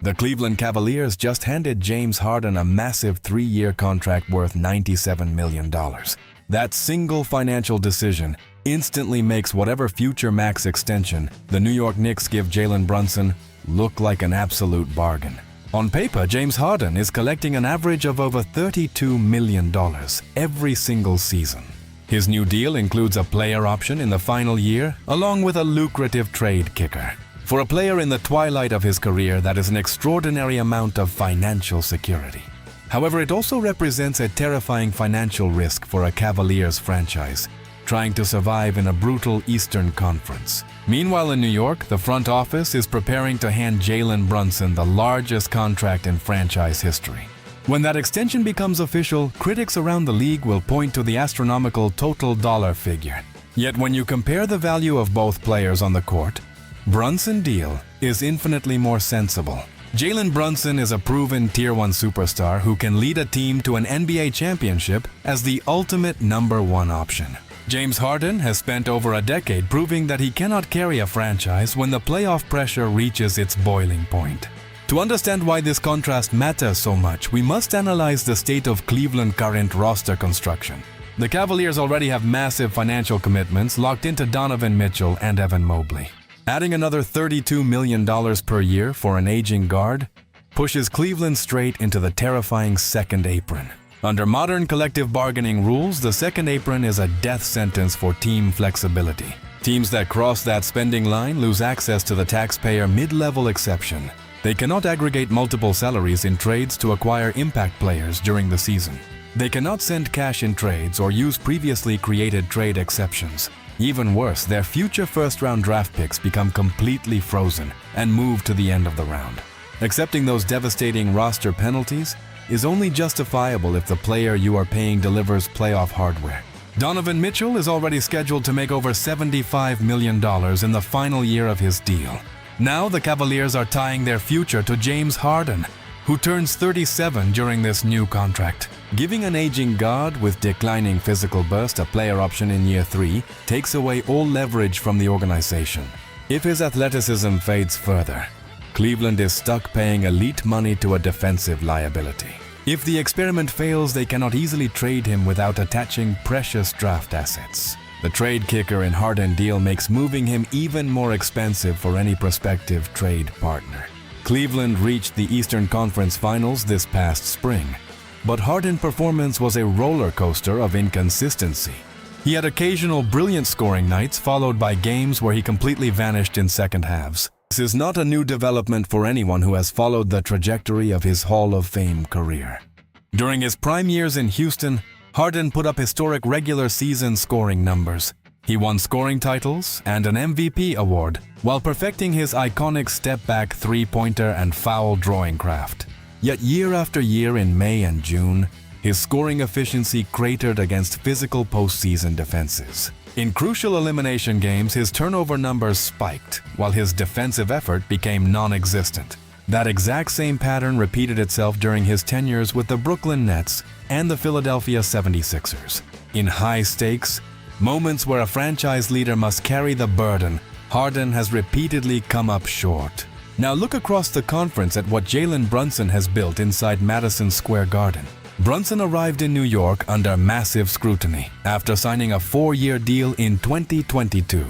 The Cleveland Cavaliers just handed James Harden a massive 3-year contract worth $97 million. That single financial decision instantly makes whatever future max extension the New York Knicks give Jalen Brunson look like an absolute bargain. On paper, James Harden is collecting an average of over $32 million every single season. His new deal includes a player option in the final year, along with a lucrative trade kicker. For a player in the twilight of his career, that is an extraordinary amount of financial security. However, it also represents a terrifying financial risk for a Cavaliers franchise, trying to survive in a brutal Eastern Conference. Meanwhile, in New York, the front office is preparing to hand Jalen Brunson the largest contract in franchise history. When that extension becomes official, critics around the league will point to the astronomical total dollar figure. Yet when you compare the value of both players on the court, Brunson's deal is infinitely more sensible. Jalen Brunson is a proven Tier 1 superstar who can lead a team to an NBA championship as the ultimate #1 option. James Harden has spent over a decade proving that he cannot carry a franchise when the playoff pressure reaches its boiling point. To understand why this contrast matters so much, we must analyze the state of Cleveland's current roster construction. The Cavaliers already have massive financial commitments locked into Donovan Mitchell and Evan Mobley. Adding another $32 million per year for an aging guard pushes Cleveland straight into the terrifying second apron. Under modern collective bargaining rules, the second apron is a death sentence for team flexibility. Teams that cross that spending line lose access to the taxpayer mid-level exception. They cannot aggregate multiple salaries in trades to acquire impact players during the season. They cannot send cash in trades or use previously created trade exceptions. Even worse, their future first-round draft picks become completely frozen and move to the end of the round. Accepting those devastating roster penalties is only justifiable if the player you are paying delivers playoff hardware. Donovan Mitchell is already scheduled to make over $75 million in the final year of his deal. Now the Cavaliers are tying their future to James Harden, who turns 37 during this new contract. Giving an aging guard with declining physical burst a player option in year 3 takes away all leverage from the organization. If his athleticism fades further, Cleveland is stuck paying elite money to a defensive liability. If the experiment fails, they cannot easily trade him without attaching precious draft assets. The trade kicker in Harden deal makes moving him even more expensive for any prospective trade partner. Cleveland reached the Eastern Conference Finals this past spring, but Harden's performance was a roller coaster of inconsistency. He had occasional brilliant scoring nights followed by games where he completely vanished in second halves. This is not a new development for anyone who has followed the trajectory of his Hall of Fame career. During his prime years in Houston, Harden put up historic regular season scoring numbers. He won scoring titles and an MVP award while perfecting his iconic step-back three-pointer and foul drawing craft. Yet year after year in May and June, his scoring efficiency cratered against physical postseason defenses. In crucial elimination games, his turnover numbers spiked, while his defensive effort became non-existent. That exact same pattern repeated itself during his tenures with the Brooklyn Nets and the Philadelphia 76ers. In high stakes, moments where a franchise leader must carry the burden, Harden has repeatedly come up short. Now look across the conference at what Jalen Brunson has built inside Madison Square Garden. Brunson arrived in New York under massive scrutiny after signing a 4-year deal in 2022.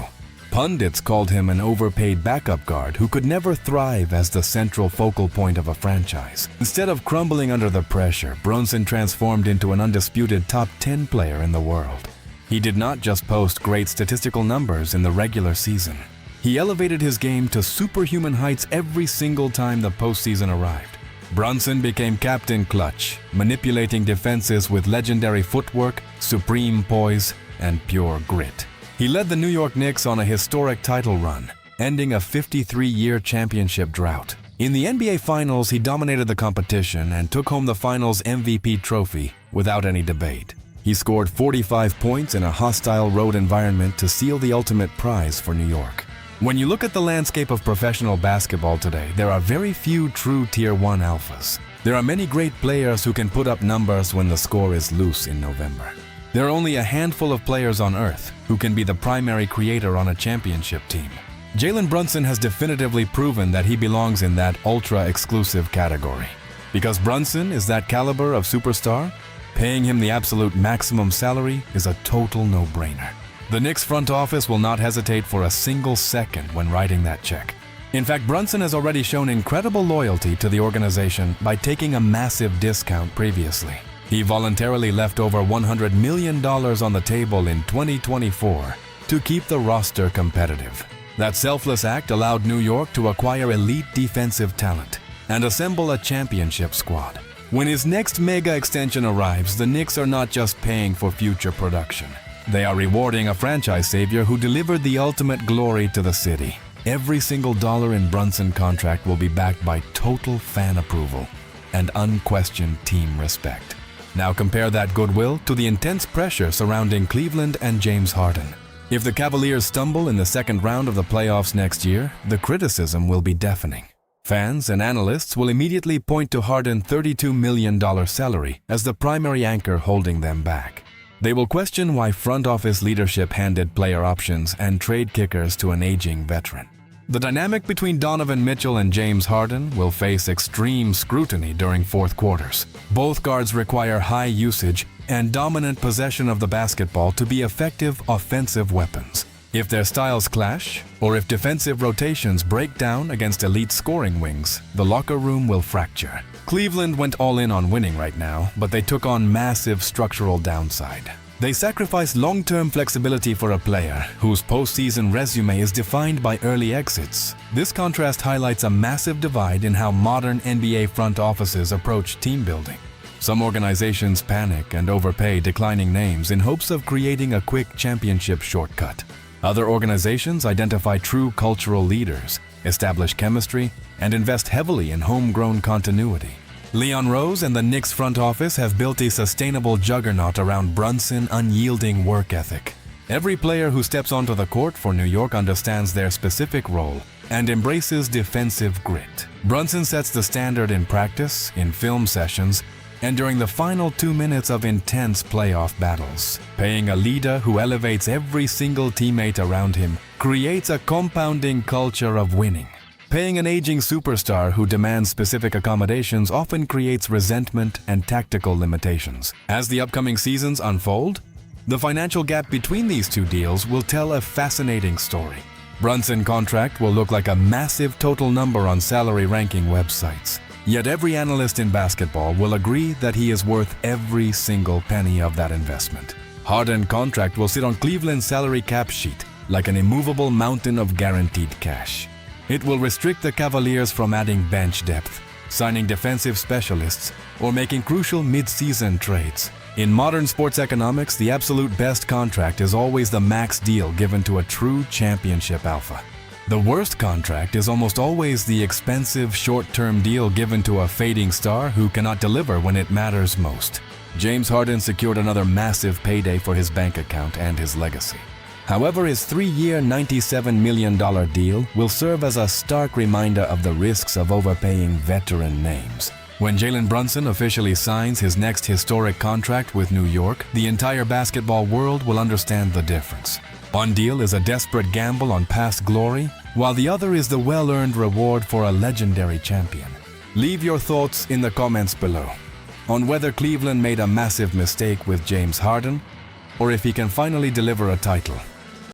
Pundits called him an overpaid backup guard who could never thrive as the central focal point of a franchise. Instead of crumbling under the pressure, Brunson transformed into an undisputed top 10 player in the world. He did not just post great statistical numbers in the regular season. He elevated his game to superhuman heights every single time the postseason arrived. Brunson became Captain Clutch, manipulating defenses with legendary footwork, supreme poise, and pure grit. He led the New York Knicks on a historic title run, ending a 53-year championship drought. In the NBA Finals, he dominated the competition and took home the Finals MVP trophy without any debate. He scored 45 points in a hostile road environment to seal the ultimate prize for New York. When you look at the landscape of professional basketball today, there are very few true Tier 1 alphas. There are many great players who can put up numbers when the score is loose in November. There are only a handful of players on earth who can be the primary creator on a championship team. Jalen Brunson has definitively proven that he belongs in that ultra-exclusive category. Because Brunson is that caliber of superstar, paying him the absolute maximum salary is a total no-brainer. The Knicks front office will not hesitate for a single second when writing that check. In fact, Brunson has already shown incredible loyalty to the organization by taking a massive discount previously. He voluntarily left over $100 million on the table in 2024 to keep the roster competitive. That selfless act allowed New York to acquire elite defensive talent and assemble a championship squad. When his next mega extension arrives, the Knicks are not just paying for future production. They are rewarding a franchise savior who delivered the ultimate glory to the city. Every single dollar in Brunson contract will be backed by total fan approval and unquestioned team respect. Now compare that goodwill to the intense pressure surrounding Cleveland and James Harden. If the Cavaliers stumble in the second round of the playoffs next year, the criticism will be deafening. Fans and analysts will immediately point to Harden's $32 million salary as the primary anchor holding them back. They will question why front office leadership handed player options and trade kickers to an aging veteran. The dynamic between Donovan Mitchell and James Harden will face extreme scrutiny during fourth quarters. Both guards require high usage and dominant possession of the basketball to be effective offensive weapons. If their styles clash, or if defensive rotations break down against elite scoring wings, the locker room will fracture. Cleveland went all in on winning right now, but they took on massive structural downside. They sacrificed long-term flexibility for a player whose postseason resume is defined by early exits. This contrast highlights a massive divide in how modern NBA front offices approach team building. Some organizations panic and overpay declining names in hopes of creating a quick championship shortcut. Other organizations identify true cultural leaders, establish chemistry, and invest heavily in homegrown continuity. Leon Rose and the Knicks front office have built a sustainable juggernaut around Brunson's unyielding work ethic. Every player who steps onto the court for New York understands their specific role and embraces defensive grit. Brunson sets the standard in practice, in film sessions, and during the final 2 minutes of intense playoff battles. Paying a leader who elevates every single teammate around him creates a compounding culture of winning. Paying an aging superstar who demands specific accommodations often creates resentment and tactical limitations. As the upcoming seasons unfold, the financial gap between these two deals will tell a fascinating story. Brunson contract will look like a massive total number on salary ranking websites. Yet every analyst in basketball will agree that he is worth every single penny of that investment. Harden contract will sit on Cleveland's salary cap sheet like an immovable mountain of guaranteed cash. It will restrict the Cavaliers from adding bench depth, signing defensive specialists, or making crucial mid-season trades. In modern sports economics, the absolute best contract is always the max deal given to a true championship alpha. The worst contract is almost always the expensive short-term deal given to a fading star who cannot deliver when it matters most. James Harden secured another massive payday for his bank account and his legacy. However, his 3-year, $97 million deal will serve as a stark reminder of the risks of overpaying veteran names. When Jalen Brunson officially signs his next historic contract with New York, the entire basketball world will understand the difference. One deal is a desperate gamble on past glory, while the other is the well-earned reward for a legendary champion. Leave your thoughts in the comments below on whether Cleveland made a massive mistake with James Harden, or if he can finally deliver a title.